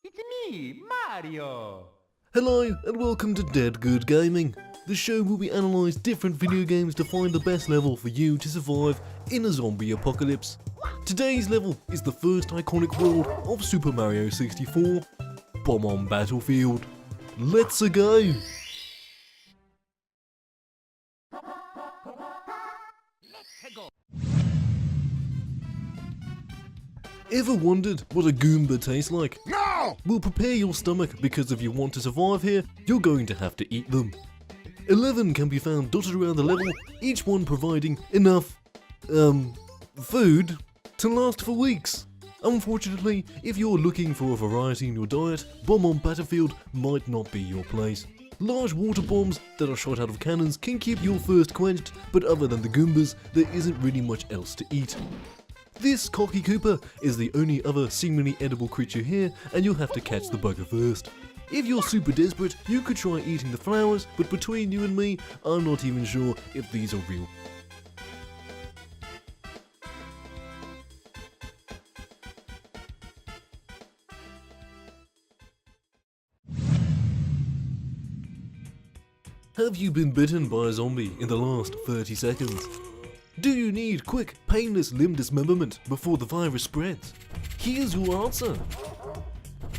It's me, Mario! Hello and welcome to Dead Good Gaming, the show where we analyse different video games to find the best level for you to survive in a zombie apocalypse. Today's level is the first iconic world of Super Mario 64, Bob-omb Battlefield. Let's go! Ever wondered what a Goomba tastes like? No! Well, prepare your stomach because if you want to survive here, you're going to have to eat them. 11 can be found dotted around the level, each one providing enough, food to last for weeks. Unfortunately, if you're looking for a variety in your diet, Bob-omb Battlefield might not be your place. Large water bombs that are shot out of cannons can keep your thirst quenched, but other than the Goombas, there isn't really much else to eat. This cocky Koopa is the only other seemingly edible creature here, and you'll have to catch the bugger first. If you're super desperate, you could try eating the flowers, but between you and me, I'm not even sure if these are real. Have you been bitten by a zombie in the last 30 seconds? Do you need quick, painless limb dismemberment before the virus spreads? Here's your answer.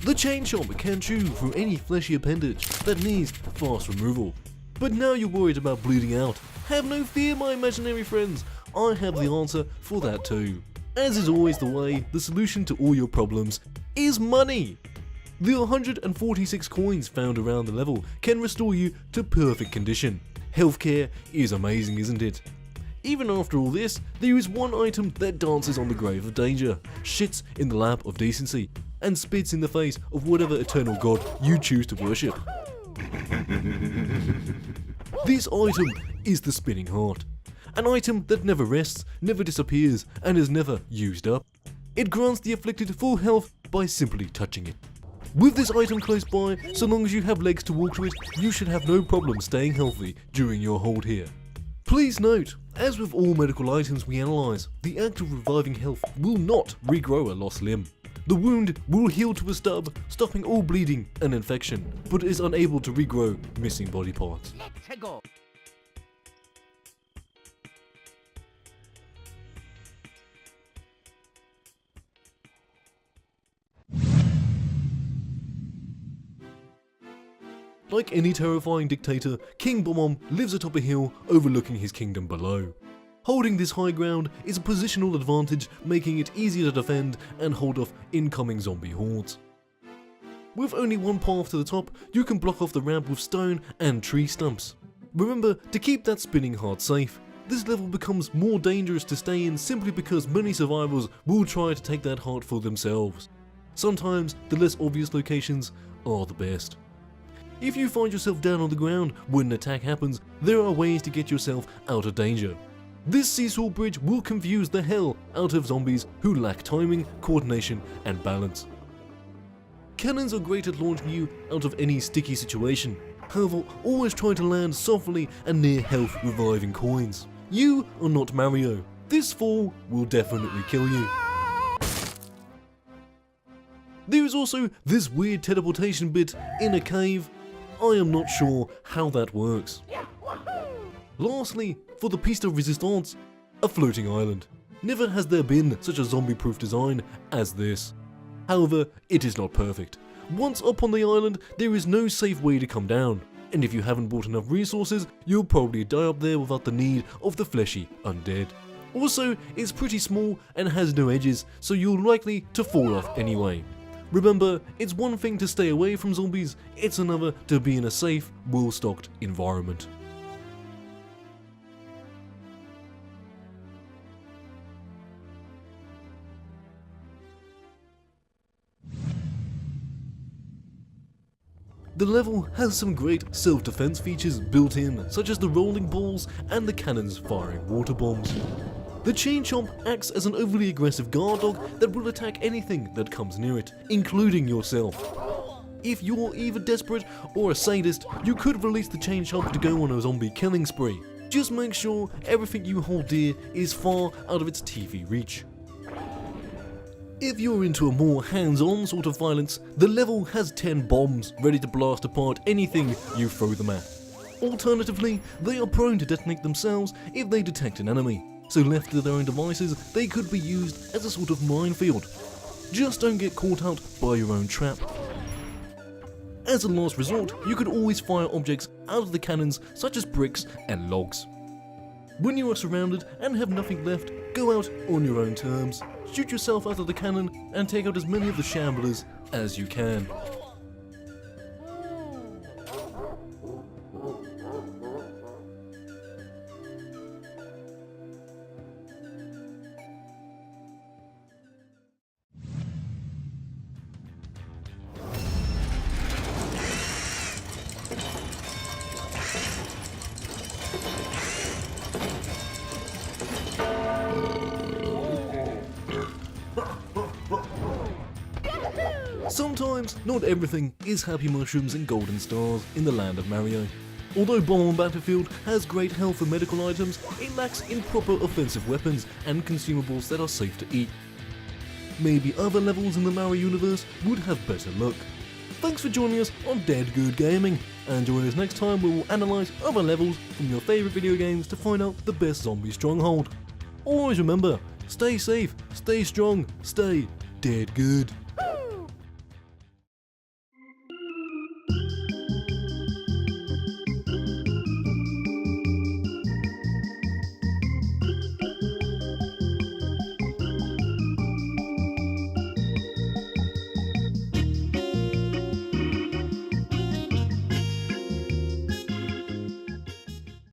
The chain chomp can chew through any fleshy appendage that needs fast removal. But now you're worried about bleeding out. Have no fear, my imaginary friends. I have the answer for that too. As is always the way, the solution to all your problems is money. The 146 coins found around the level can restore you to perfect condition. Healthcare is amazing, isn't it? Even after all this, there is one item that dances on the grave of danger, shits in the lap of decency, and spits in the face of whatever eternal god you choose to worship. This item is the spinning heart, an item that never rests, never disappears, and is never used up. It grants the afflicted full health by simply touching it. With this item close by, so long as you have legs to walk to it, you should have no problem staying healthy during your hold here. Please note, as with all medical items we analyse, the act of reviving health will not regrow a lost limb. The wound will heal to a stub, stopping all bleeding and infection, but is unable to regrow missing body parts. Let's go! Like any terrifying dictator, King Bob-omb lives atop a hill overlooking his kingdom below. Holding this high ground is a positional advantage, making it easier to defend and hold off incoming zombie hordes. With only one path to the top, you can block off the ramp with stone and tree stumps. Remember to keep that spinning heart safe. This level becomes more dangerous to stay in simply because many survivors will try to take that heart for themselves. Sometimes the less obvious locations are the best. If you find yourself down on the ground when an attack happens, there are ways to get yourself out of danger. This seesaw bridge will confuse the hell out of zombies who lack timing, coordination, and balance. Cannons are great at launching you out of any sticky situation. However, always try to land softly and near health reviving coins. You are not Mario. This fall will definitely kill you. There is also this weird teleportation bit in a cave. I am not sure how that works. Lastly, for the piece de resistance, a floating island. Never has there been such a zombie-proof design as this. However, it is not perfect. Once up on the island, there is no safe way to come down, and if you haven't bought enough resources, you'll probably die up there without the need of the fleshy undead. Also, it's pretty small and has no edges, so you're likely to fall off anyway. Remember, it's one thing to stay away from zombies, it's another to be in a safe, well-stocked environment. The level has some great self-defense features built in, such as the rolling balls and the cannons firing water bombs. The chain chomp acts as an overly aggressive guard dog that will attack anything that comes near it, including yourself. If you're either desperate or a sadist, you could release the chain chomp to go on a zombie killing spree. Just make sure everything you hold dear is far out of its TV reach. If you're into a more hands-on sort of violence, the level has 10 bombs ready to blast apart anything you throw them at. Alternatively, they are prone to detonate themselves if they detect an enemy, so left to their own devices, they could be used as a sort of minefield. Just don't get caught out by your own trap. As a last resort, you could always fire objects out of the cannons such as bricks and logs. When you are surrounded and have nothing left, go out on your own terms. Shoot yourself out of the cannon and take out as many of the shamblers as you can. Sometimes, not everything is happy mushrooms and golden stars in the land of Mario. Although Bob-omb Battlefield has great health and medical items, it lacks in proper offensive weapons and consumables that are safe to eat. Maybe other levels in the Mario universe would have better luck. Thanks for joining us on Dead Good Gaming, and join us next time where we'll analyse other levels from your favourite video games to find out the best zombie stronghold. Always remember, stay safe, stay strong, stay dead good.